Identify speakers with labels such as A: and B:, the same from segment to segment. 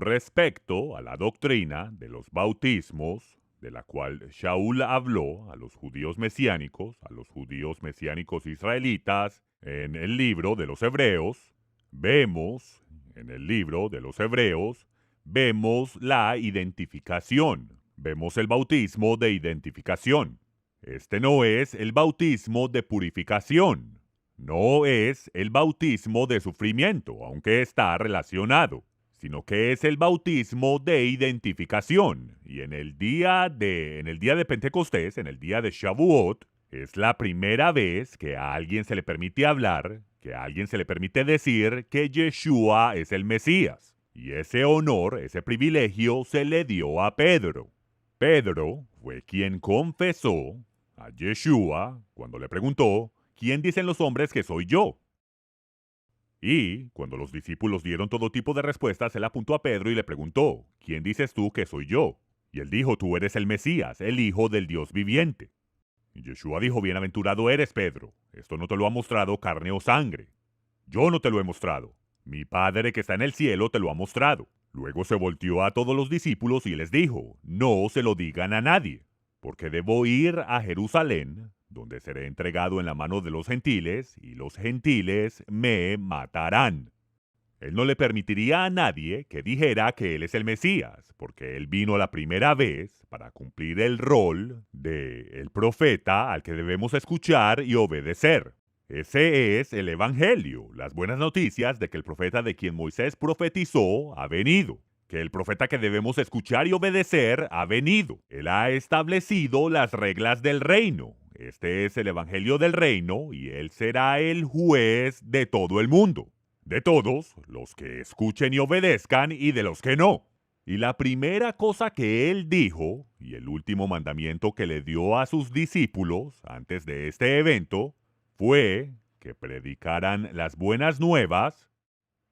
A: respecto a la doctrina de los bautismos, de la cual Shaul habló a los judíos mesiánicos israelitas, en el libro de los Hebreos, vemos, en el libro de los Hebreos, vemos la identificación, vemos el bautismo de identificación. Este no es el bautismo de purificación, no es el bautismo de sufrimiento, aunque está relacionado, sino que es el bautismo de identificación. Y en el día de Pentecostés, en el día de Shavuot, es la primera vez que a alguien se le permite hablar, que a alguien se le permite decir que Yeshua es el Mesías. Y ese honor, ese privilegio se le dio a Pedro. Pedro fue quien confesó a Yeshua cuando le preguntó, ¿quién dicen los hombres que soy yo? Y cuando los discípulos dieron todo tipo de respuestas, él apuntó a Pedro y le preguntó, ¿quién dices tú que soy yo? Y él dijo, tú eres el Mesías, el Hijo del Dios viviente. Y Yeshua dijo, bienaventurado eres, Pedro, esto no te lo ha mostrado carne o sangre. Yo no te lo he mostrado, mi Padre que está en el cielo te lo ha mostrado. Luego se volteó a todos los discípulos y les dijo, no se lo digan a nadie, porque debo ir a Jerusalén, donde seré entregado en la mano de los gentiles, y los gentiles me matarán. Él no le permitiría a nadie que dijera que él es el Mesías, porque él vino la primera vez para cumplir el rol de el profeta al que debemos escuchar y obedecer. Ese es el Evangelio, las buenas noticias de que el profeta de quien Moisés profetizó ha venido, que el profeta que debemos escuchar y obedecer ha venido. Él ha establecido las reglas del reino. Este es el Evangelio del reino y él será el juez de todo el mundo. De todos los que escuchen y obedezcan y de los que no. Y la primera cosa que él dijo, y el último mandamiento que le dio a sus discípulos antes de este evento, fue que predicaran las buenas nuevas,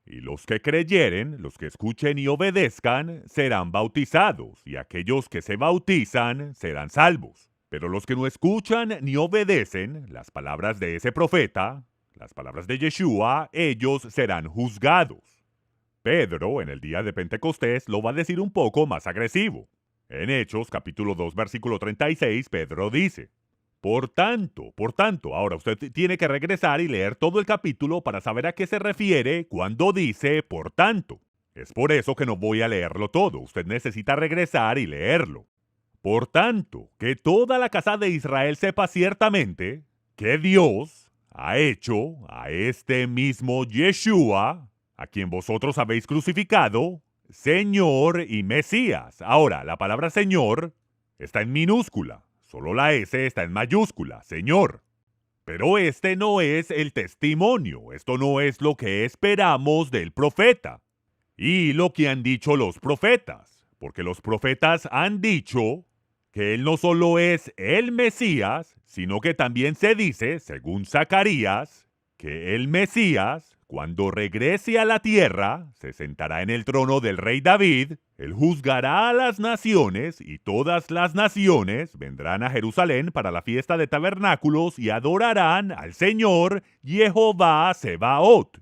A: y los que creyeren, los que escuchen y obedezcan, serán bautizados, y aquellos que se bautizan serán salvos. Pero los que no escuchan ni obedecen las palabras de ese profeta, las palabras de Yeshua, ellos serán juzgados. Pedro, en el día de Pentecostés, lo va a decir un poco más agresivo. En Hechos, capítulo 2, versículo 36, Pedro dice, por tanto, ahora usted tiene que regresar y leer todo el capítulo para saber a qué se refiere cuando dice por tanto. Es por eso que no voy a leerlo todo, usted necesita regresar y leerlo. Por tanto, que toda la casa de Israel sepa ciertamente que Dios ha hecho a este mismo Yeshua, a quien vosotros habéis crucificado, Señor y Mesías. Ahora, la palabra Señor está en minúscula, solo la S está en mayúscula, Señor. Pero este no es el testimonio, esto no es lo que esperamos del profeta y lo que han dicho los profetas, porque los profetas han dicho que él no solo es el Mesías, sino que también se dice, según Zacarías, que el Mesías, cuando regrese a la tierra, se sentará en el trono del rey David, él juzgará a las naciones y todas las naciones vendrán a Jerusalén para la fiesta de tabernáculos y adorarán al Señor Jehová Sebaot.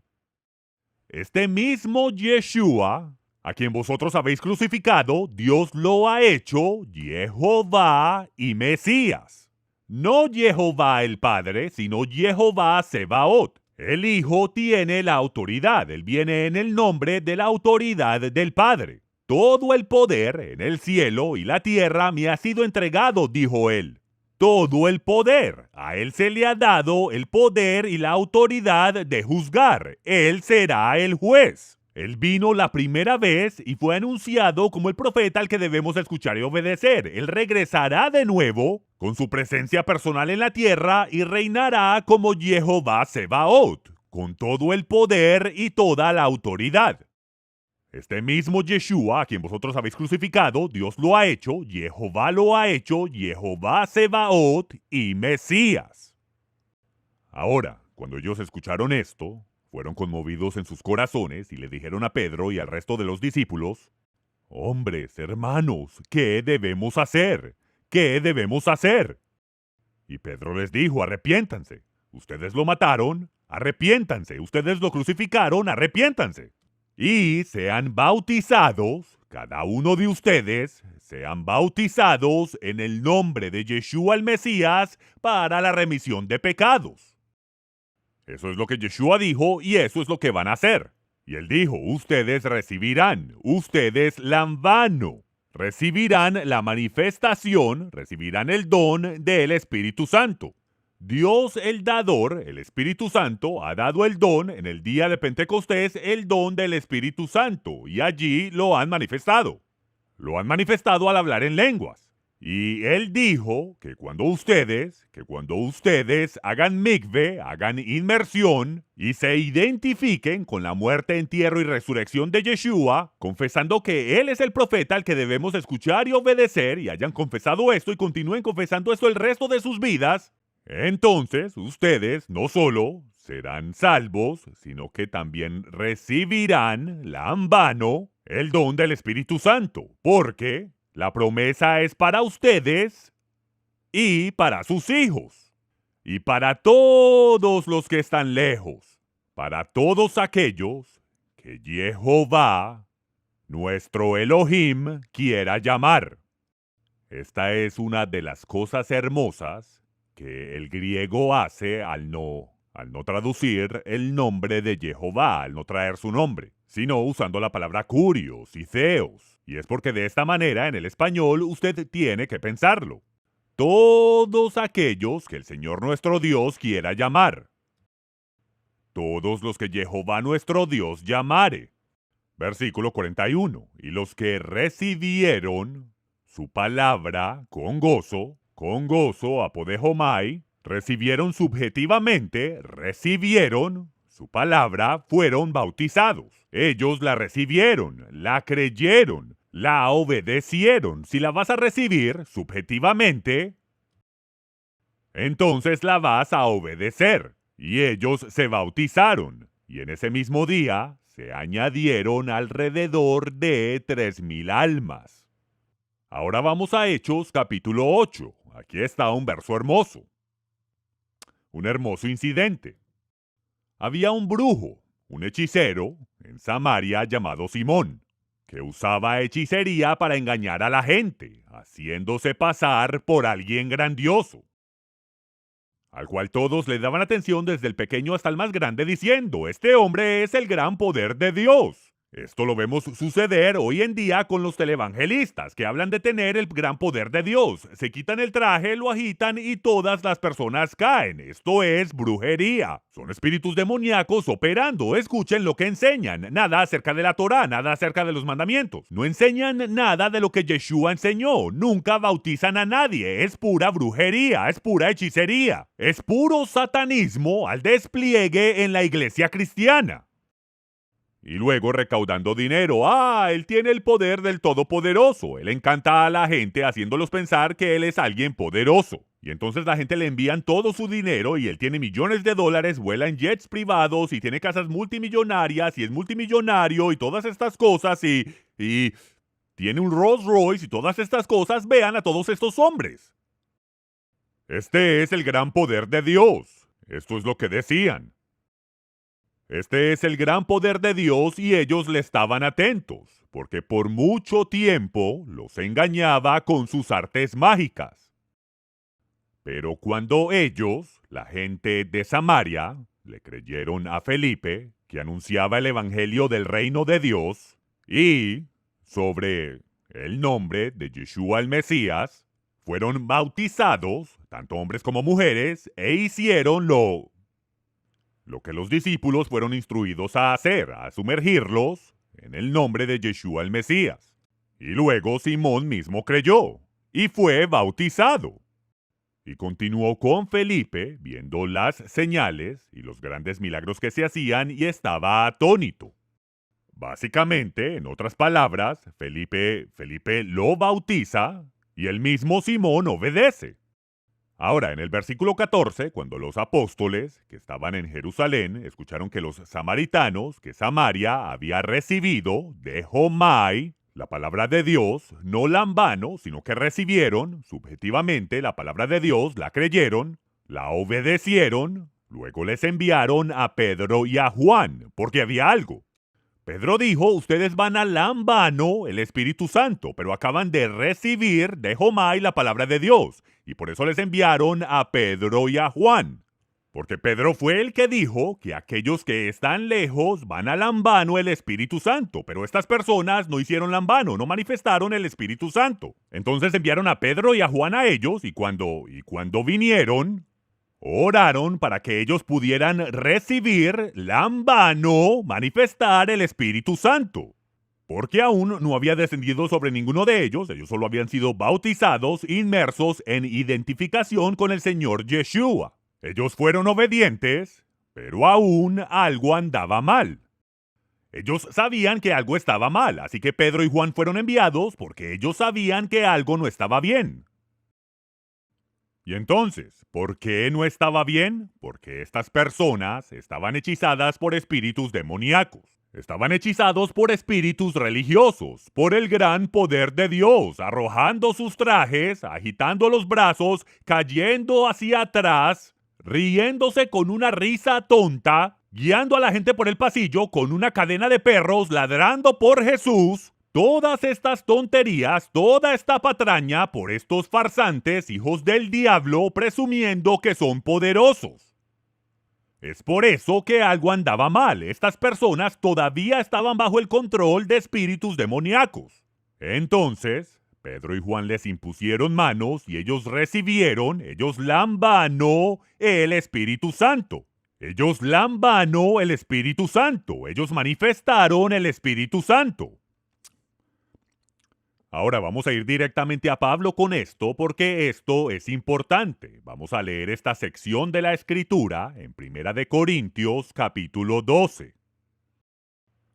A: Este mismo Yeshua, a quien vosotros habéis crucificado, Dios lo ha hecho Jehová y Mesías. No Jehová el Padre, sino Jehová Sebaot. El Hijo tiene la autoridad, él viene en el nombre de la autoridad del Padre. Todo el poder en el cielo y la tierra me ha sido entregado, dijo él. Todo el poder. A él se le ha dado el poder y la autoridad de juzgar. Él será el juez. Él vino la primera vez y fue anunciado como el profeta al que debemos escuchar y obedecer. Él regresará de nuevo con su presencia personal en la tierra y reinará como Jehová Sebaot, con todo el poder y toda la autoridad. Este mismo Yeshua, a quien vosotros habéis crucificado, Dios lo ha hecho, Jehová lo ha hecho, Jehová Sebaot y Mesías. Ahora, cuando ellos escucharon esto, fueron conmovidos en sus corazones y le dijeron a Pedro y al resto de los discípulos, hombres, hermanos, ¿qué debemos hacer? ¿Qué debemos hacer? Y Pedro les dijo, arrepiéntanse. Ustedes lo mataron, arrepiéntanse. Ustedes lo crucificaron, arrepiéntanse. y sean bautizados, cada uno de ustedes, sean bautizados en el nombre de Yeshua el Mesías para la remisión de pecados. Eso es lo que Yeshua dijo y eso es lo que van a hacer. Y él dijo, ustedes recibirán, ustedes lambano, recibirán la manifestación, recibirán el don del Espíritu Santo. Dios el dador, el Espíritu Santo, ha dado el don en el día de Pentecostés, el don del Espíritu Santo, y allí lo han manifestado. Lo han manifestado al hablar en lenguas. Y él dijo que cuando ustedes hagan mikve, hagan inmersión y se identifiquen con la muerte, entierro y resurrección de Yeshua, confesando que él es el profeta al que debemos escuchar y obedecer, y hayan confesado esto y continúen confesando esto el resto de sus vidas, entonces ustedes no solo serán salvos, sino que también recibirán lambano, el don del Espíritu Santo, porque la promesa es para ustedes y para sus hijos, y para todos los que están lejos, para todos aquellos que Jehová, nuestro Elohim, quiera llamar. Esta es una de las cosas hermosas que el griego hace al no traducir el nombre de Jehová, al no traer su nombre, sino usando la palabra curios y theos. Y es porque de esta manera en el español usted tiene que pensarlo. Todos aquellos que el Señor nuestro Dios quiera llamar. Todos los que Jehová nuestro Dios llamare. Versículo 41. Y los que recibieron su palabra con gozo, apodejomai, recibieron subjetivamente, recibieron su palabra, fueron bautizados. Ellos la recibieron, la creyeron, la obedecieron. Si la vas a recibir subjetivamente, entonces la vas a obedecer. Y ellos se bautizaron. Y en ese mismo día se añadieron alrededor de 3,000 almas. Ahora vamos a Hechos capítulo 8. Aquí está un verso hermoso. Un hermoso incidente. Había un brujo, un hechicero, en Samaria llamado Simón, que usaba hechicería para engañar a la gente, haciéndose pasar por alguien grandioso, al cual todos le daban atención desde el pequeño hasta el más grande, diciendo, este hombre es el gran poder de Dios. Esto lo vemos suceder hoy en día con los televangelistas, que hablan de tener el gran poder de Dios. Se quitan el traje, lo agitan y todas las personas caen. Esto es brujería. Son espíritus demoníacos operando. Escuchen lo que enseñan. Nada acerca de la Torá, nada acerca de los mandamientos. No enseñan nada de lo que Yeshua enseñó. Nunca bautizan a nadie. Es pura brujería, es pura hechicería. Es puro satanismo al despliegue en la iglesia cristiana. Y luego recaudando dinero. Él tiene el poder del Todopoderoso. Él encanta a la gente haciéndolos pensar que él es alguien poderoso. Y entonces la gente le envían todo su dinero y él tiene millones de dólares, vuela en jets privados y tiene casas multimillonarias y es multimillonario y todas estas cosas y tiene un Rolls Royce y todas estas cosas. Vean a todos estos hombres. Este es el gran poder de Dios. Esto es lo que decían. Este es el gran poder de Dios y ellos le estaban atentos, porque por mucho tiempo los engañaba con sus artes mágicas. Pero cuando ellos, la gente de Samaria, le creyeron a Felipe, que anunciaba el evangelio del reino de Dios, y sobre el nombre de Yeshua el Mesías, fueron bautizados, tanto hombres como mujeres, e hicieron lo que los discípulos fueron instruidos a hacer, a sumergirlos en el nombre de Yeshua el Mesías. Y luego Simón mismo creyó y fue bautizado. Y continuó con Felipe viendo las señales y los grandes milagros que se hacían y estaba atónito. Básicamente, en otras palabras, Felipe lo bautiza y el mismo Simón obedece. Ahora, en el versículo 14, cuando los apóstoles que estaban en Jerusalén escucharon que los samaritanos, que Samaria había recibido de Homai, la palabra de Dios, no lambano, sino que recibieron subjetivamente la palabra de Dios, la creyeron, la obedecieron, luego les enviaron a Pedro y a Juan, porque había algo. Pedro dijo, ustedes van a lambano el Espíritu Santo, pero acaban de recibir de Jomai la palabra de Dios, y por eso les enviaron a Pedro y a Juan. Porque Pedro fue el que dijo que aquellos que están lejos van a lambano el Espíritu Santo, pero estas personas no hicieron lambano, no manifestaron el Espíritu Santo. Entonces enviaron a Pedro y a Juan a ellos, y cuando vinieron, oraron para que ellos pudieran recibir lambano, manifestar el Espíritu Santo. Porque aún no había descendido sobre ninguno de ellos solo habían sido bautizados, inmersos en identificación con el Señor Yeshua. Ellos fueron obedientes, pero aún algo andaba mal. Ellos sabían que algo estaba mal, así que Pedro y Juan fueron enviados porque ellos sabían que algo no estaba bien. Y entonces, ¿por qué no estaba bien? Porque estas personas estaban hechizadas por espíritus demoníacos. Estaban hechizados por espíritus religiosos, por el gran poder de Dios, arrojando sus trajes, agitando los brazos, cayendo hacia atrás, riéndose con una risa tonta, guiando a la gente por el pasillo con una cadena de perros, ladrando por Jesús. Todas estas tonterías, toda esta patraña por estos farsantes hijos del diablo presumiendo que son poderosos. Es por eso que algo andaba mal. Estas personas todavía estaban bajo el control de espíritus demoníacos. Entonces, Pedro y Juan les impusieron manos y ellos recibieron, ellos lambanó el Espíritu Santo. Ellos lambanó el Espíritu Santo. Ellos manifestaron el Espíritu Santo. Ahora vamos a ir directamente a Pablo con esto porque esto es importante. Vamos a leer esta sección de la Escritura en 1 de Corintios capítulo 12.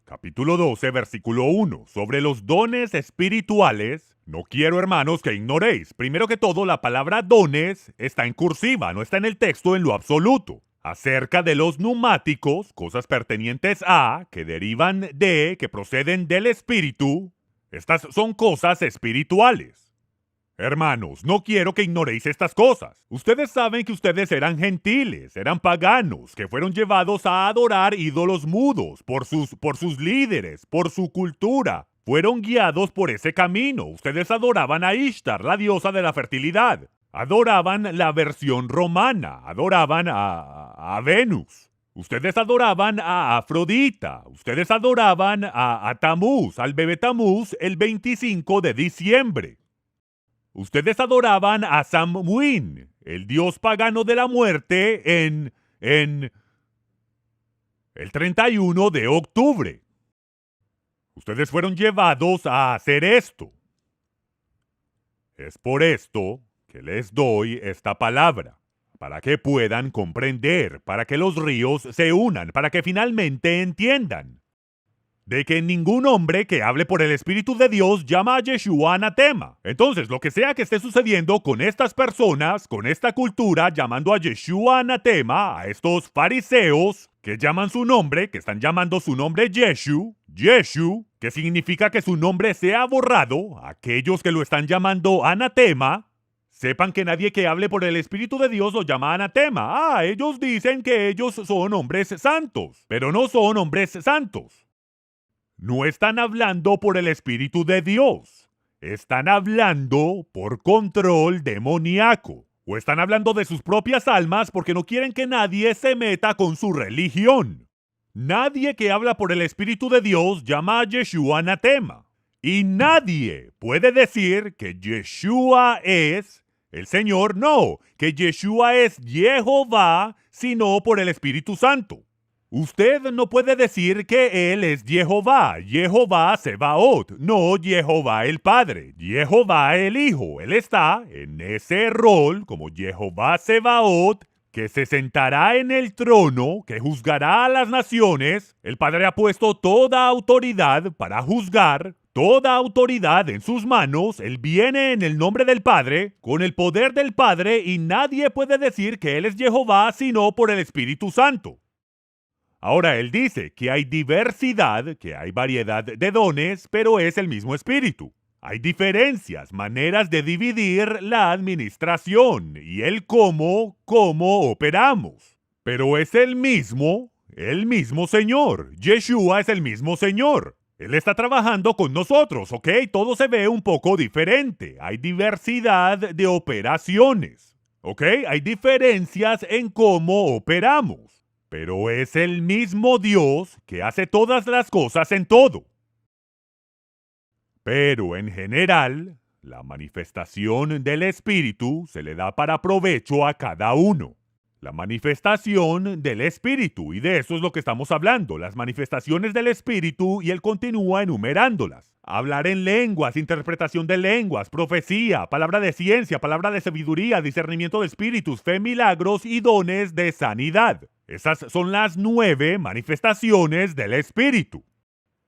A: Capítulo 12, versículo 1. Sobre los dones espirituales, no quiero, hermanos, que ignoréis. Primero que todo, la palabra dones está en cursiva, no está en el texto en lo absoluto. Acerca de los pneumáticos, cosas pertenientes a, que derivan de, que proceden del Espíritu. Estas son cosas espirituales. Hermanos, no quiero que ignoréis estas cosas. Ustedes saben que ustedes eran gentiles, eran paganos, que fueron llevados a adorar ídolos mudos por sus líderes, por su cultura. Fueron guiados por ese camino. Ustedes adoraban a Ishtar, la diosa de la fertilidad. Adoraban la versión romana, adoraban a Venus. Ustedes adoraban a Afrodita, ustedes adoraban a Tamuz, al bebé Tamuz, el 25 de diciembre. Ustedes adoraban a Samhain, el dios pagano de la muerte, en el 31 de octubre. Ustedes fueron llevados a hacer esto. Es por esto que les doy esta palabra, para que puedan comprender, para que los ríos se unan, para que finalmente entiendan de que ningún hombre que hable por el Espíritu de Dios llama a Yeshua anatema. Entonces, lo que sea que esté sucediendo con estas personas, con esta cultura, llamando a Yeshua anatema, a estos fariseos que llaman su nombre, que están llamando su nombre Yeshu, que significa que su nombre sea borrado, aquellos que lo están llamando anatema, sepan que nadie que hable por el Espíritu de Dios lo llama anatema. Ellos dicen que ellos son hombres santos, pero no son hombres santos. No están hablando por el Espíritu de Dios. Están hablando por control demoníaco. O están hablando de sus propias almas porque no quieren que nadie se meta con su religión. Nadie que habla por el Espíritu de Dios llama a Yeshua anatema. Y nadie puede decir que Yeshua es el Señor, no, que Yeshua es Jehová, sino por el Espíritu Santo. Usted no puede decir que Él es Jehová Sebaot, no Jehová el Padre, Jehová el Hijo. Él está en ese rol como Jehová Sebaot, que se sentará en el trono, que juzgará a las naciones. El Padre ha puesto toda autoridad para juzgar, toda autoridad en sus manos. Él viene en el nombre del Padre, con el poder del Padre, y nadie puede decir que Él es Jehová sino por el Espíritu Santo. Ahora, él dice que hay diversidad, que hay variedad de dones, pero es el mismo Espíritu. Hay diferencias, maneras de dividir la administración y el cómo operamos. Pero es el mismo el mismo Señor. Yeshua es el mismo Señor. Él está trabajando con nosotros, ¿ok? Todo se ve un poco diferente. Hay diversidad de operaciones, ¿ok? Hay diferencias en cómo operamos. Pero es el mismo Dios que hace todas las cosas en todo. Pero en general, la manifestación del Espíritu se le da para provecho a cada uno. La manifestación del Espíritu, y de eso es lo que estamos hablando, las manifestaciones del Espíritu, y él continúa enumerándolas. Hablar en lenguas, interpretación de lenguas, profecía, palabra de ciencia, palabra de sabiduría, discernimiento de espíritus, fe, milagros y dones de sanidad. Esas son las 9 manifestaciones del Espíritu.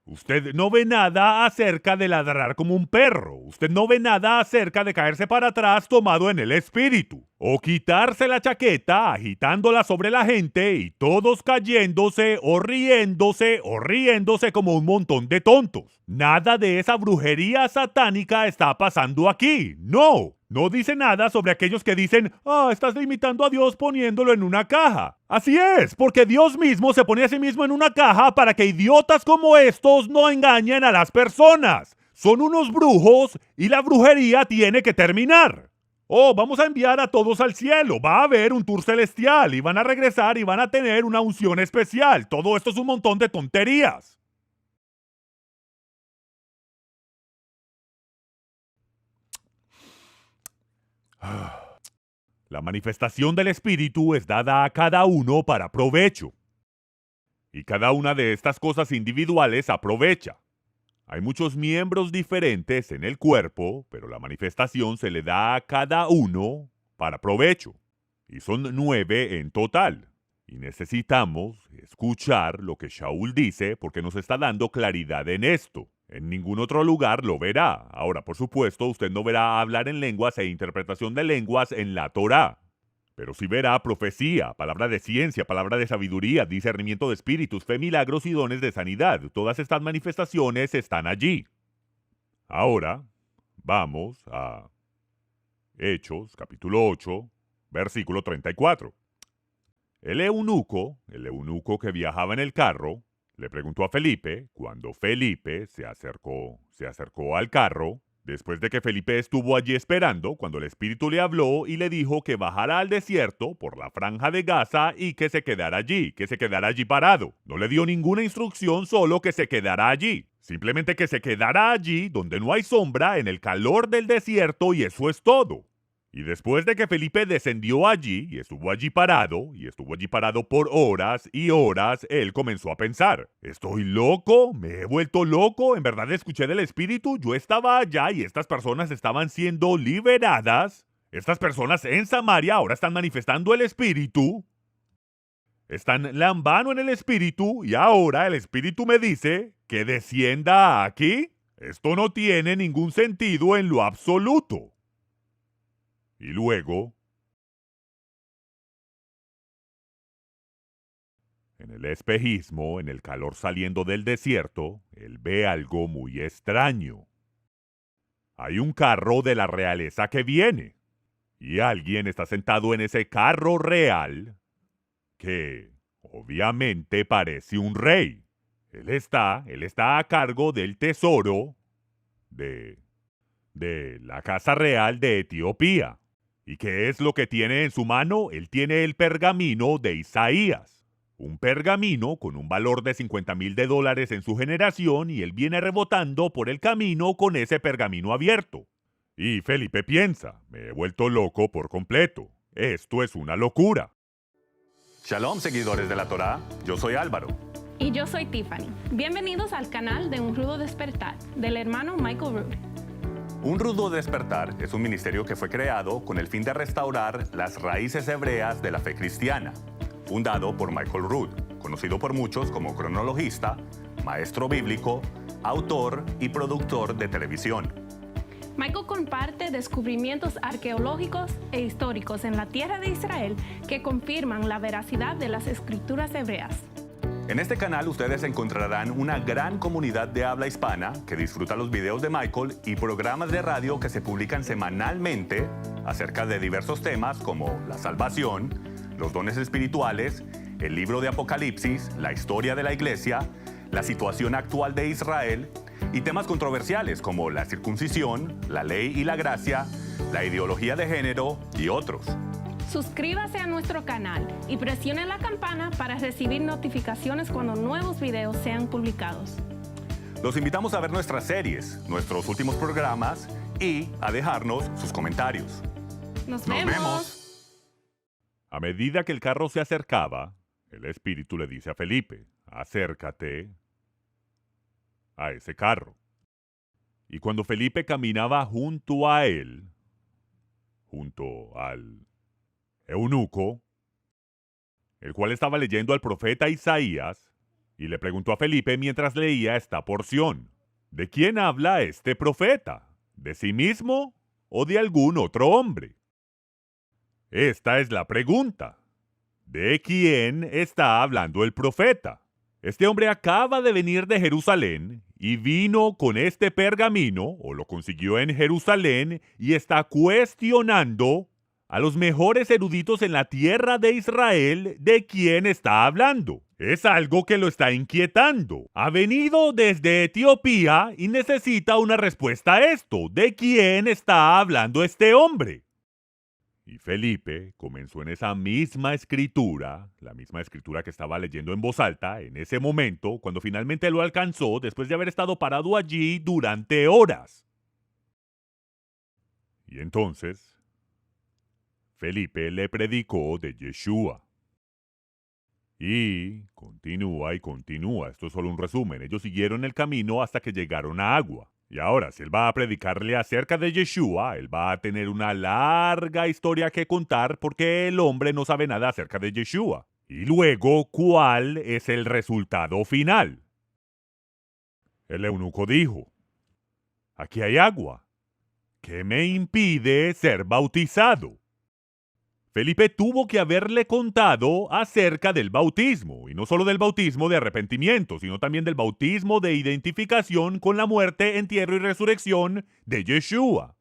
A: Usted no ve nada acerca de ladrar como un perro. Usted no ve nada acerca de caerse para atrás tomado en el espíritu. O quitarse la chaqueta agitándola sobre la gente y todos cayéndose o riéndose como un montón de tontos. Nada de esa brujería satánica está pasando aquí. No. No dice nada sobre aquellos que dicen, estás limitando a Dios poniéndolo en una caja. Así es, porque Dios mismo se pone a sí mismo en una caja para que idiotas como estos no engañen a las personas. Son unos brujos y la brujería tiene que terminar. Vamos a enviar a todos al cielo. Va a haber un tour celestial y van a regresar y van a tener una unción especial. Todo esto es un montón de tonterías. La manifestación del Espíritu es dada a cada uno para provecho. Y cada una de estas cosas individuales aprovecha. Hay muchos miembros diferentes en el cuerpo, pero la manifestación se le da a cada uno para provecho. Y son 9 en total. Y necesitamos escuchar lo que Shaul dice porque nos está dando claridad en esto. En ningún otro lugar lo verá. Ahora, por supuesto, usted no verá hablar en lenguas e interpretación de lenguas en la Torá. Pero sí verá profecía, palabra de ciencia, palabra de sabiduría, discernimiento de espíritus, fe, milagros y dones de sanidad. Todas estas manifestaciones están allí. Ahora, vamos a Hechos, capítulo 8, versículo 34. El eunuco que viajaba en el carro, le preguntó a Felipe, cuando Felipe se acercó al carro, después de que Felipe estuvo allí esperando, cuando el Espíritu le habló y le dijo que bajara al desierto por la franja de Gaza y que se quedara allí parado. No le dio ninguna instrucción, solo que se quedara allí. Simplemente que se quedara allí donde no hay sombra, en el calor del desierto, y eso es todo. Y después de que Felipe descendió allí y estuvo allí parado por horas y horas, él comenzó a pensar, ¿estoy loco? ¿Me he vuelto loco? ¿En verdad escuché del Espíritu? Yo estaba allá y estas personas estaban siendo liberadas. Estas personas en Samaria ahora están manifestando el Espíritu. Están lambano en el Espíritu y ahora el Espíritu me dice que descienda aquí. Esto no tiene ningún sentido en lo absoluto. Y luego, en el espejismo, en el calor saliendo del desierto, él ve algo muy extraño. Hay un carro de la realeza que viene, y alguien está sentado en ese carro real que, obviamente, parece un rey. Él está a cargo del tesoro de la casa real de Etiopía. ¿Y qué es lo que tiene en su mano? Él tiene el pergamino de Isaías. Un pergamino con un valor de $50,000 en su generación, y él viene rebotando por el camino con ese pergamino abierto. Y Felipe piensa, me he vuelto loco por completo. Esto es una locura.
B: Shalom, seguidores de la Torá. Yo soy Álvaro.
C: Y yo soy Tiffany. Bienvenidos al canal de Un Rudo Despertar, del hermano Michael Rood.
B: Un Rudo Despertar es un ministerio que fue creado con el fin de restaurar las raíces hebreas de la fe cristiana, fundado por Michael Rood, conocido por muchos como cronologista, maestro bíblico, autor y productor de televisión.
C: Michael comparte descubrimientos arqueológicos e históricos en la tierra de Israel que confirman la veracidad de las escrituras hebreas.
B: En este canal ustedes encontrarán una gran comunidad de habla hispana que disfruta los videos de Michael y programas de radio que se publican semanalmente acerca de diversos temas como la salvación, los dones espirituales, el libro de Apocalipsis, la historia de la iglesia, la situación actual de Israel y temas controversiales como la circuncisión, la ley y la gracia, la ideología de género y otros.
C: Suscríbase a nuestro canal y presione la campana para recibir notificaciones cuando nuevos videos sean publicados.
B: Los invitamos a ver nuestras series, nuestros últimos programas y a dejarnos sus comentarios.
C: Nos vemos.
A: A medida que el carro se acercaba, el espíritu le dice a Felipe, acércate a ese carro. Y cuando Felipe caminaba junto a él, junto al eunuco, el cual estaba leyendo al profeta Isaías, y le preguntó a Felipe mientras leía esta porción, ¿de quién habla este profeta? ¿De sí mismo o de algún otro hombre? Esta es la pregunta. ¿De quién está hablando el profeta? Este hombre acaba de venir de Jerusalén y vino con este pergamino, o lo consiguió en Jerusalén, y está cuestionando a los mejores eruditos en la tierra de Israel de quién está hablando. Es algo que lo está inquietando. Ha venido desde Etiopía y necesita una respuesta a esto. ¿De quién está hablando este hombre? Y Felipe comenzó en esa misma escritura, la misma escritura que estaba leyendo en voz alta en ese momento, cuando finalmente lo alcanzó después de haber estado parado allí durante horas. Y entonces Felipe le predicó de Yeshua. Y continúa. Esto es solo un resumen. Ellos siguieron el camino hasta que llegaron a agua. Y ahora, si él va a predicarle acerca de Yeshua, él va a tener una larga historia que contar porque el hombre no sabe nada acerca de Yeshua. Y luego, ¿cuál es el resultado final? El eunuco dijo, aquí hay agua. ¿Qué me impide ser bautizado? Felipe tuvo que haberle contado acerca del bautismo, y no solo del bautismo de arrepentimiento, sino también del bautismo de identificación con la muerte, entierro y resurrección de Yeshua.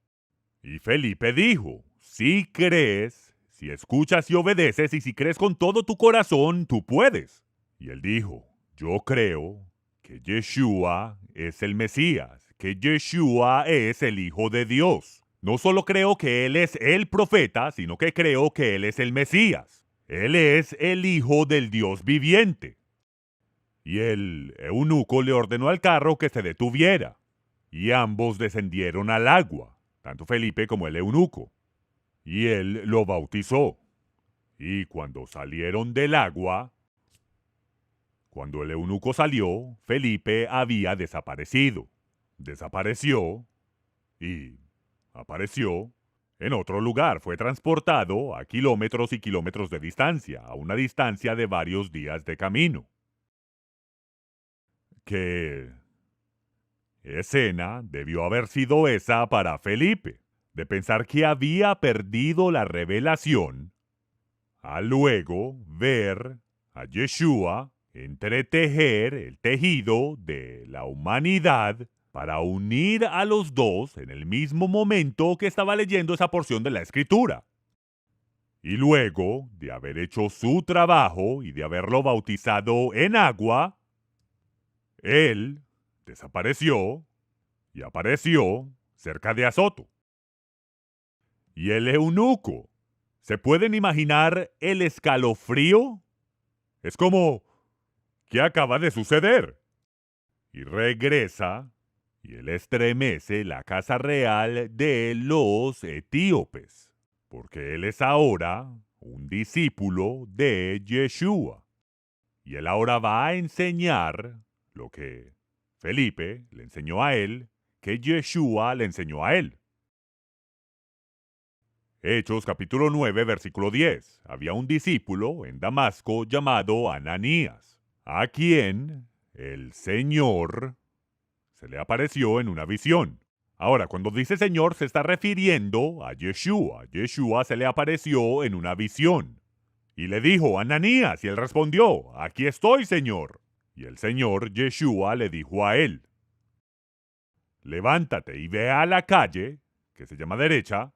A: Y Felipe dijo, si crees, si escuchas y obedeces, y si crees con todo tu corazón, tú puedes. Y él dijo, yo creo que Yeshua es el Mesías, que Yeshua es el Hijo de Dios. No solo creo que Él es el profeta, sino que creo que Él es el Mesías. Él es el Hijo del Dios viviente. Y el eunuco le ordenó al carro que se detuviera. Y ambos descendieron al agua, tanto Felipe como el eunuco. Y él lo bautizó. Y cuando salieron del agua, cuando el eunuco salió, Felipe había desaparecido. Desapareció y apareció en otro lugar. Fue transportado a kilómetros y kilómetros de distancia, a una distancia de varios días de camino. ¿Qué escena debió haber sido esa para Felipe? De pensar que había perdido la revelación, a luego ver a Yeshua entretejer el tejido de la humanidad para unir a los dos en el mismo momento que estaba leyendo esa porción de la Escritura. Y luego de haber hecho su trabajo y de haberlo bautizado en agua, él desapareció y apareció cerca de Azoto. Y el eunuco, ¿se pueden imaginar el escalofrío? Es como, ¿qué acaba de suceder? Y regresa y él estremece la casa real de los etíopes, porque él es ahora un discípulo de Yeshua. Y él ahora va a enseñar lo que Felipe le enseñó a él, que Yeshua le enseñó a él. Hechos capítulo 9, versículo 10. Había un discípulo en Damasco llamado Ananías, a quien el Señor se le apareció en una visión. Ahora, cuando dice Señor, se está refiriendo a Yeshua. Yeshua se le apareció en una visión. Y le dijo, Ananías, y él respondió, aquí estoy, Señor. Y el Señor, Yeshua, le dijo a él, levántate y ve a la calle, que se llama derecha,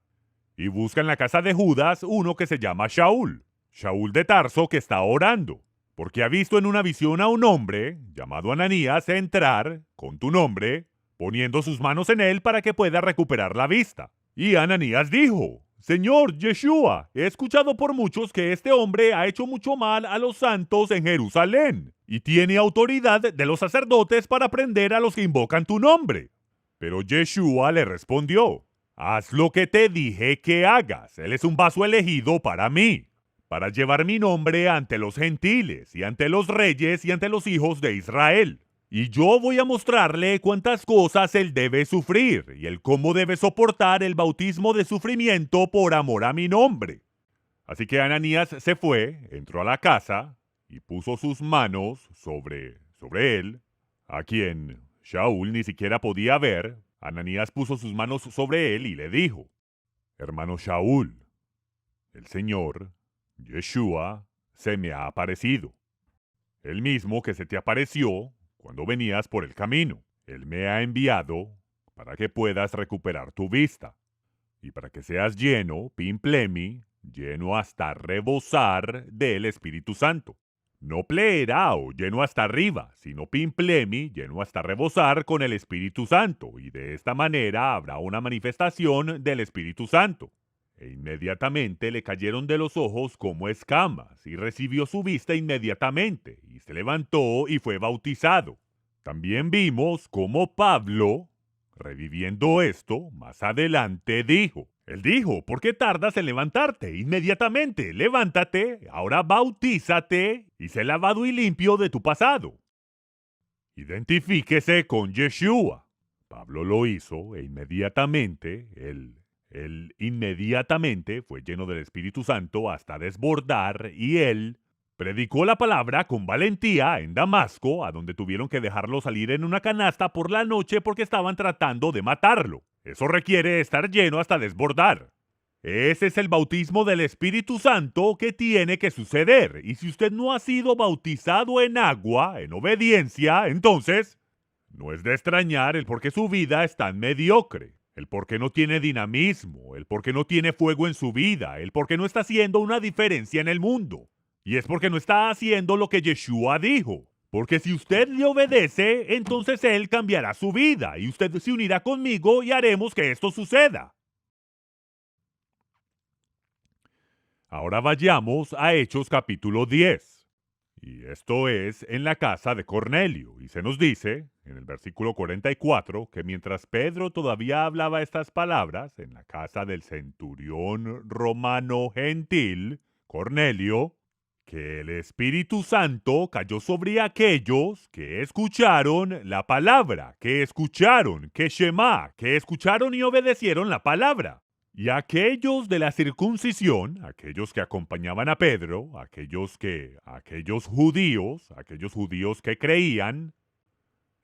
A: y busca en la casa de Judas uno que se llama Shaul. Shaul de Tarso, que está orando. porque ha visto en una visión a un hombre llamado Ananías entrar con tu nombre, poniendo sus manos en él para que pueda recuperar la vista. Y Ananías dijo: Señor Yeshua, he escuchado por muchos que este hombre ha hecho mucho mal a los santos en Jerusalén y tiene autoridad de los sacerdotes para prender a los que invocan tu nombre. Pero Yeshua le respondió: haz lo que te dije que hagas. Él es un vaso elegido para mí, para llevar mi nombre ante los gentiles y ante los reyes y ante los hijos de Israel. Y yo voy a mostrarle cuántas cosas él debe sufrir y el cómo debe soportar el bautismo de sufrimiento por amor a mi nombre. Así que Ananías se fue, entró a la casa y puso sus manos sobre él, a quien Shaul ni siquiera podía ver. Ananías puso sus manos sobre él y le dijo: hermano Shaul, el Señor, Yeshua, se me ha aparecido. El mismo que se te apareció cuando venías por el camino. Él me ha enviado para que puedas recuperar tu vista y para que seas lleno, pimplemi, lleno hasta rebosar del Espíritu Santo. No pleerao, lleno hasta arriba, sino pimplemi, lleno hasta rebosar con el Espíritu Santo, y de esta manera habrá una manifestación del Espíritu Santo. E inmediatamente le cayeron de los ojos como escamas, y recibió su vista inmediatamente, y se levantó y fue bautizado. También vimos cómo Pablo, reviviendo esto, más adelante dijo: él dijo, ¿por qué tardas en levantarte? Inmediatamente, levántate, ahora bautízate y sé lavado y limpio de tu pasado. Identifíquese con Yeshua. Pablo lo hizo e inmediatamente él inmediatamente fue lleno del Espíritu Santo hasta desbordar, y él predicó la palabra con valentía en Damasco, a donde tuvieron que dejarlo salir en una canasta por la noche porque estaban tratando de matarlo. Eso requiere estar lleno hasta desbordar. Ese es el bautismo del Espíritu Santo que tiene que suceder. Y si usted no ha sido bautizado en agua, en obediencia, entonces no es de extrañar el por qué su vida es tan mediocre, el por qué no tiene dinamismo, el por qué no tiene fuego en su vida, el por qué no está haciendo una diferencia en el mundo. Y es porque no está haciendo lo que Yeshua dijo. Porque si usted le obedece, entonces Él cambiará su vida y usted se unirá conmigo y haremos que esto suceda. Ahora vayamos a Hechos capítulo 10. Y esto es en la casa de Cornelio. Y se nos dice, en el versículo 44, que mientras Pedro todavía hablaba estas palabras en la casa del centurión romano gentil, Cornelio, que el Espíritu Santo cayó sobre aquellos que escucharon la palabra, que escucharon, que Shema, que escucharon y obedecieron la palabra. Y aquellos de la circuncisión, aquellos que acompañaban a Pedro, aquellos judíos que creían,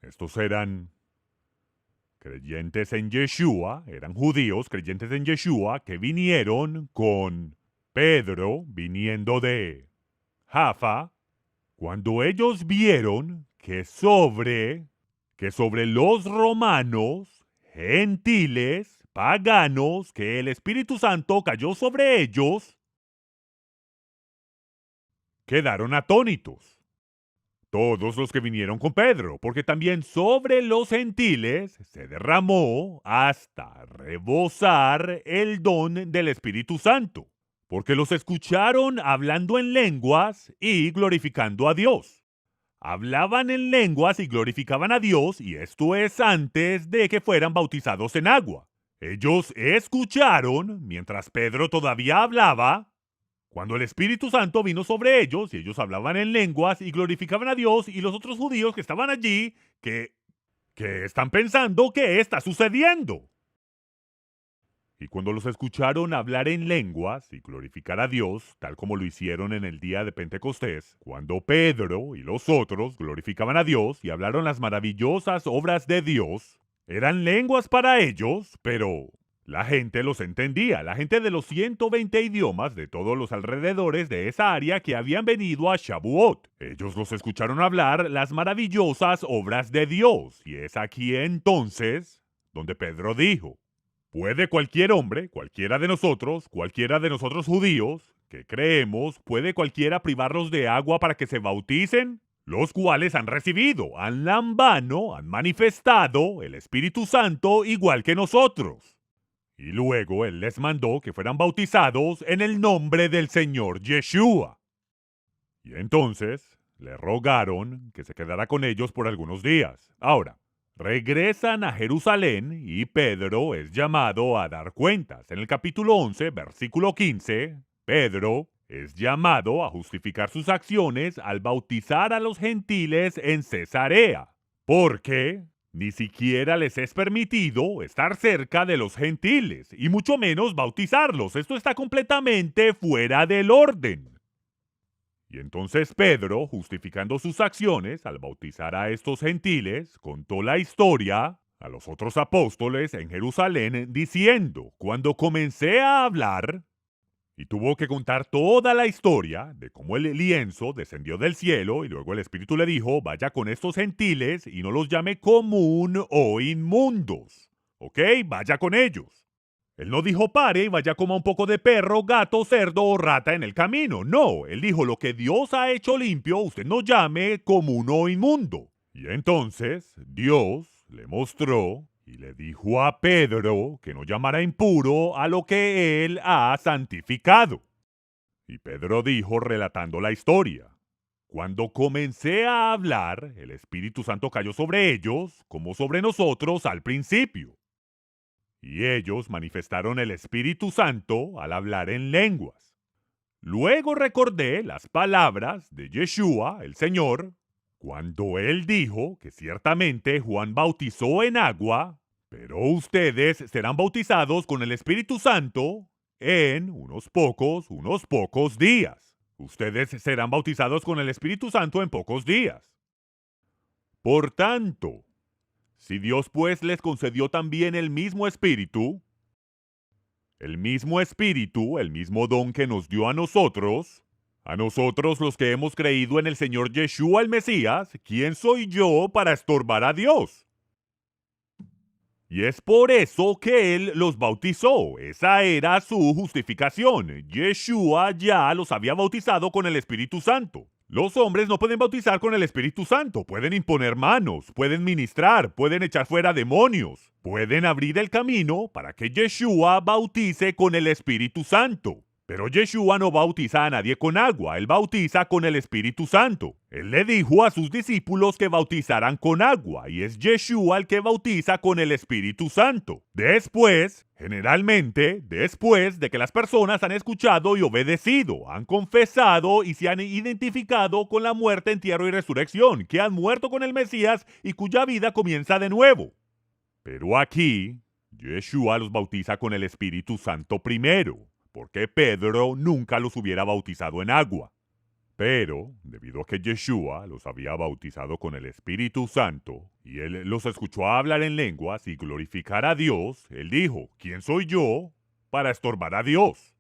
A: estos eran creyentes en Yeshua, eran judíos creyentes en Yeshua que vinieron con Pedro, viniendo de Jaffa, cuando ellos vieron que sobre los romanos, gentiles, paganos, que el Espíritu Santo cayó sobre ellos, quedaron atónitos. Todos los que vinieron con Pedro, porque también sobre los gentiles se derramó hasta rebosar el don del Espíritu Santo, porque los escucharon hablando en lenguas y glorificando a Dios. Hablaban en lenguas y glorificaban a Dios, y esto es antes de que fueran bautizados en agua. Ellos escucharon mientras Pedro todavía hablaba. Cuando el Espíritu Santo vino sobre ellos, y ellos hablaban en lenguas y glorificaban a Dios, y los otros judíos que estaban allí, que están pensando que está sucediendo. Y cuando los escucharon hablar en lenguas y glorificar a Dios, tal como lo hicieron en el día de Pentecostés, cuando Pedro y los otros glorificaban a Dios y hablaron las maravillosas obras de Dios, eran lenguas para ellos, pero la gente los entendía, la gente de los 120 idiomas de todos los alrededores de esa área que habían venido a Shavuot. Ellos los escucharon hablar las maravillosas obras de Dios, y es aquí entonces donde Pedro dijo: ¿puede cualquier hombre, cualquiera de nosotros judíos, ¿Qué creemos? ¿Puede cualquiera privarlos de agua para que se bauticen? Los cuales han recibido, han lambano, han manifestado el Espíritu Santo igual que nosotros. Y luego él les mandó que fueran bautizados en el nombre del Señor Yeshua. Y entonces le rogaron que se quedara con ellos por algunos días. Ahora, regresan a Jerusalén y Pedro es llamado a dar cuentas. En el capítulo 11, versículo 15, Pedro es llamado a justificar sus acciones al bautizar a los gentiles en Cesarea, porque ni siquiera les es permitido estar cerca de los gentiles, y mucho menos bautizarlos. Esto está completamente fuera del orden. Y entonces Pedro, justificando sus acciones al bautizar a estos gentiles, contó la historia a los otros apóstoles en Jerusalén, diciendo: cuando comencé a hablar, y tuvo que contar toda la historia de cómo el lienzo descendió del cielo y luego el Espíritu le dijo: vaya con estos gentiles y no los llame común o inmundos. ¿Ok? Vaya con ellos. Él no dijo pare y vaya coma un poco de perro, gato, cerdo o rata en el camino. No, él dijo: lo que Dios ha hecho limpio, usted no llame común o inmundo. Y entonces Dios le mostró y le dijo a Pedro que no llamara impuro a lo que él ha santificado. Y Pedro dijo, relatando la historia: cuando comencé a hablar, el Espíritu Santo cayó sobre ellos, como sobre nosotros al principio. Y ellos manifestaron el Espíritu Santo al hablar en lenguas. Luego recordé las palabras de Yeshua, el Señor, cuando él dijo que ciertamente Juan bautizó en agua, pero ustedes serán bautizados con el Espíritu Santo en unos pocos días. Ustedes serán bautizados con el Espíritu Santo en pocos días. Por tanto, si Dios pues les concedió también el mismo Espíritu, el mismo don que nos dio a nosotros los que hemos creído en el Señor Yeshua el Mesías, ¿quién soy yo para estorbar a Dios? Y es por eso que Él los bautizó. Esa era su justificación. Yeshua ya los había bautizado con el Espíritu Santo. Los hombres no pueden bautizar con el Espíritu Santo. Pueden imponer manos, pueden ministrar, pueden echar fuera demonios, pueden abrir el camino para que Yeshua bautice con el Espíritu Santo. Pero Yeshua no bautiza a nadie con agua, él bautiza con el Espíritu Santo. Él le dijo a sus discípulos que bautizaran con agua, y es Yeshua el que bautiza con el Espíritu Santo. Generalmente, después de que las personas han escuchado y obedecido, han confesado y se han identificado con la muerte, entierro y resurrección, que han muerto con el Mesías y cuya vida comienza de nuevo. Pero aquí, Yeshua los bautiza con el Espíritu Santo primero, porque Pedro nunca los hubiera bautizado en agua. Pero, debido a que Yeshua los había bautizado con el Espíritu Santo, y él los escuchó hablar en lenguas y glorificar a Dios, él dijo: ¿quién soy yo para estorbar a Dios?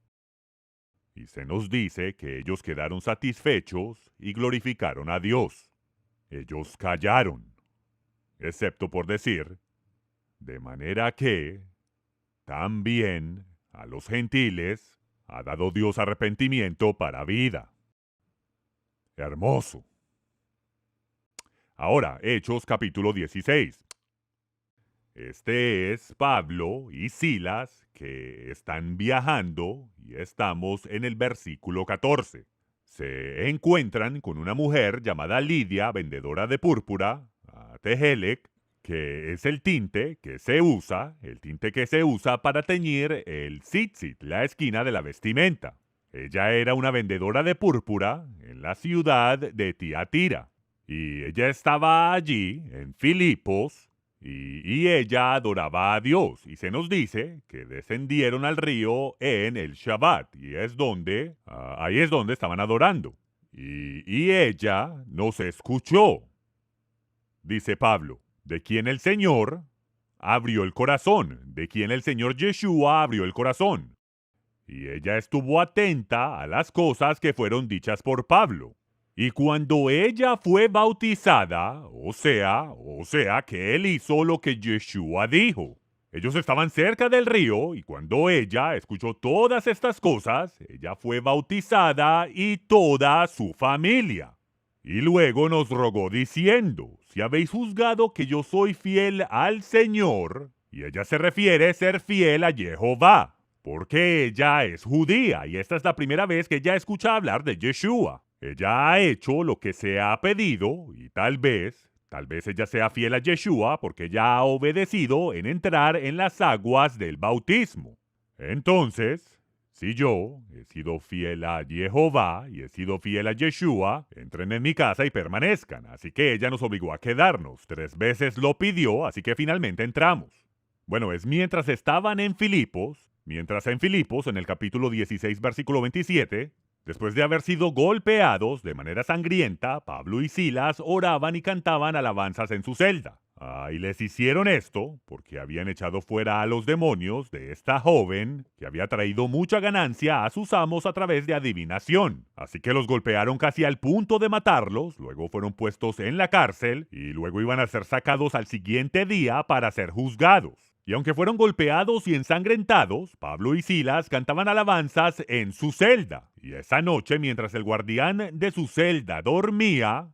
A: Y se nos dice que ellos quedaron satisfechos y glorificaron a Dios. Ellos callaron, excepto por decir: de manera que también a los gentiles ha dado Dios arrepentimiento para vida. Hermoso. Ahora, Hechos capítulo 16. Este es Pablo y Silas que están viajando y estamos en el versículo 14. Se encuentran con una mujer llamada Lidia, vendedora de púrpura, a Tehelec, que es el tinte que se usa para teñir el tzitzit, la esquina de la vestimenta. Ella era una vendedora de púrpura en la ciudad de Tiatira. Y ella estaba allí, en Filipos, y ella adoraba a Dios. Y se nos dice que descendieron al río en el Shabbat, y ahí es donde estaban adorando. Y ella nos escuchó, dice Pablo, de quien el Señor abrió el corazón, de quien el Señor Yeshua abrió el corazón. Y ella estuvo atenta a las cosas que fueron dichas por Pablo. Y cuando ella fue bautizada, o sea que él hizo lo que Yeshua dijo. Ellos estaban cerca del río y cuando ella escuchó todas estas cosas, ella fue bautizada y toda su familia. Y luego nos rogó diciendo, si habéis juzgado que yo soy fiel al Señor, y ella se refiere a ser fiel a Jehová, porque ella es judía y esta es la primera vez que ella escucha hablar de Yeshua. Ella ha hecho lo que se ha pedido y tal vez ella sea fiel a Yeshua porque ella ha obedecido en entrar en las aguas del bautismo. Entonces, si yo he sido fiel a Jehová y he sido fiel a Yeshua, entren en mi casa y permanezcan. Así que ella nos obligó a quedarnos. 3 veces lo pidió, así que finalmente entramos. Bueno, es mientras estaban en Filipos, en el capítulo 16, versículo 27, después de haber sido golpeados de manera sangrienta, Pablo y Silas oraban y cantaban alabanzas en su celda. Y les hicieron esto porque habían echado fuera a los demonios de esta joven que había traído mucha ganancia a sus amos a través de adivinación. Así que los golpearon casi al punto de matarlos, luego fueron puestos en la cárcel y luego iban a ser sacados al siguiente día para ser juzgados. Y aunque fueron golpeados y ensangrentados, Pablo y Silas cantaban alabanzas en su celda. Y esa noche, mientras el guardián de su celda dormía,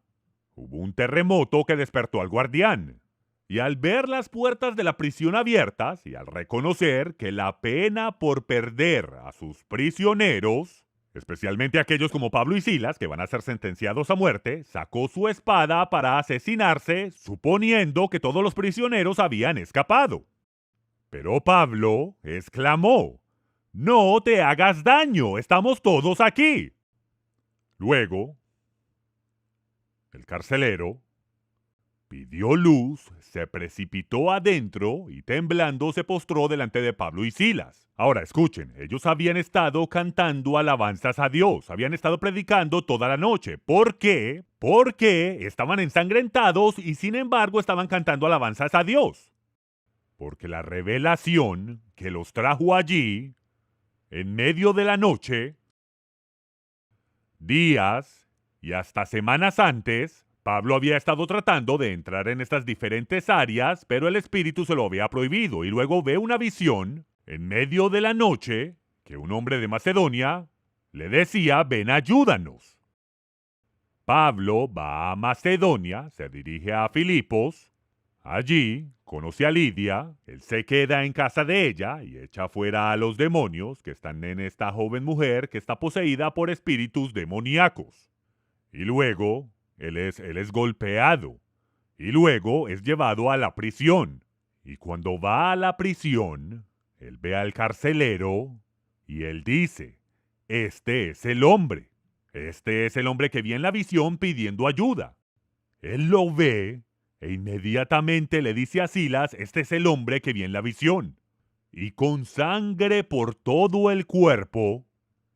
A: hubo un terremoto que despertó al guardián. Y al ver las puertas de la prisión abiertas y al reconocer que la pena por perder a sus prisioneros, especialmente aquellos como Pablo y Silas, que van a ser sentenciados a muerte, sacó su espada para asesinarse, suponiendo que todos los prisioneros habían escapado. Pero Pablo exclamó, «No te hagas daño, estamos todos aquí». Luego, el carcelero pidió luz, se precipitó adentro y temblando se postró delante de Pablo y Silas. Ahora escuchen, ellos habían estado cantando alabanzas a Dios, habían estado predicando toda la noche. ¿Por qué? Porque estaban ensangrentados y sin embargo estaban cantando alabanzas a Dios. Porque la revelación que los trajo allí, en medio de la noche, días y hasta semanas antes, Pablo había estado tratando de entrar en estas diferentes áreas, pero el Espíritu se lo había prohibido. Y luego ve una visión, en medio de la noche, que un hombre de Macedonia le decía, ven, ayúdanos. Pablo va a Macedonia, se dirige a Filipos. Allí conoce a Lidia, él se queda en casa de ella y echa fuera a los demonios que están en esta joven mujer que está poseída por espíritus demoníacos. Y luego él es golpeado y luego es llevado a la prisión. Y cuando va a la prisión, él ve al carcelero y él dice, este es el hombre que vi en la visión pidiendo ayuda. Él lo ve e inmediatamente le dice a Silas, este es el hombre que vi en la visión. Y con sangre por todo el cuerpo,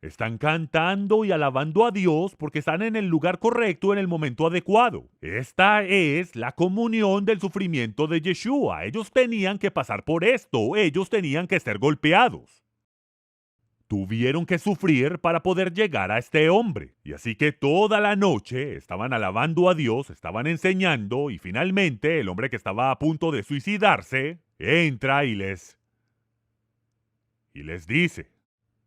A: están cantando y alabando a Dios porque están en el lugar correcto en el momento adecuado. Esta es la comunión del sufrimiento de Yeshua. Ellos tenían que pasar por esto, ellos tenían que ser golpeados. Tuvieron que sufrir para poder llegar a este hombre. Y así que toda la noche estaban alabando a Dios, estaban enseñando y finalmente el hombre que estaba a punto de suicidarse entra y les dice,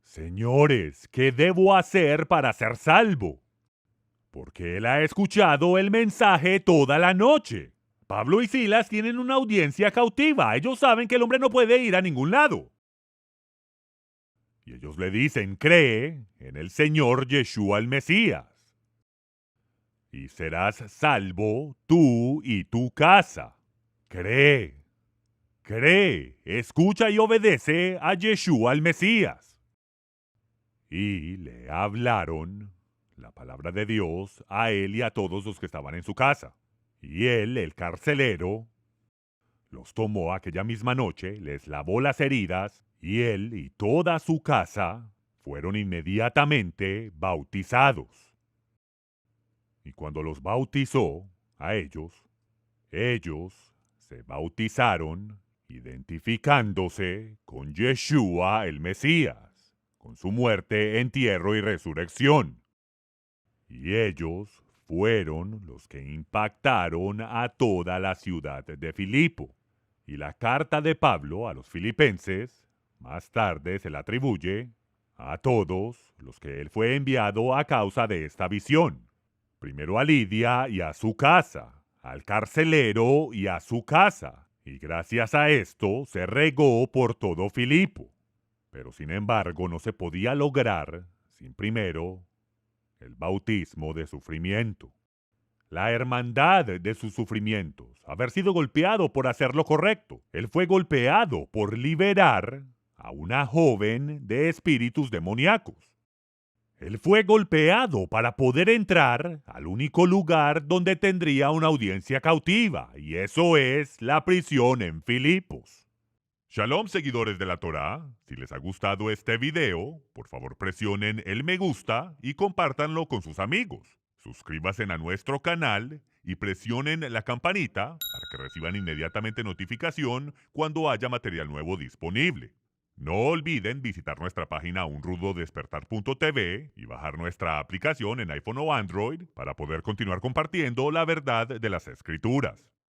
A: «Señores, ¿qué debo hacer para ser salvo?» Porque él ha escuchado el mensaje toda la noche. Pablo y Silas tienen una audiencia cautiva. Ellos saben que el hombre no puede ir a ningún lado. Y ellos le dicen, cree en el Señor Yeshua el Mesías, y serás salvo tú y tu casa. Cree, escucha y obedece a Yeshua el Mesías. Y le hablaron la palabra de Dios a él y a todos los que estaban en su casa. Y él, el carcelero, los tomó aquella misma noche, les lavó las heridas, y él y toda su casa fueron inmediatamente bautizados. Y cuando los bautizó a ellos se bautizaron identificándose con Yeshua el Mesías, con su muerte, entierro y resurrección. Y ellos fueron los que impactaron a toda la ciudad de Filipo. Y la carta de Pablo a los filipenses, más tarde se la atribuye a todos los que él fue enviado a causa de esta visión. Primero a Lidia y a su casa, al carcelero y a su casa. Y gracias a esto se regó por todo Filipo. Pero sin embargo no se podía lograr sin primero el bautismo de sufrimiento. La hermandad de sus sufrimientos, haber sido golpeado por hacer lo correcto. Él fue golpeado por liberar a una joven de espíritus demoníacos. Él fue golpeado para poder entrar al único lugar donde tendría una audiencia cautiva, y eso es la prisión en Filipos. Shalom, seguidores de la Torá. Si les ha gustado este video, por favor presionen el me gusta y compártanlo con sus amigos. Suscríbanse a nuestro canal y presionen la campanita para que reciban inmediatamente notificación cuando haya material nuevo disponible. No olviden visitar nuestra página unrudodespertar.tv y bajar nuestra aplicación en iPhone o Android para poder continuar compartiendo la verdad de las Escrituras.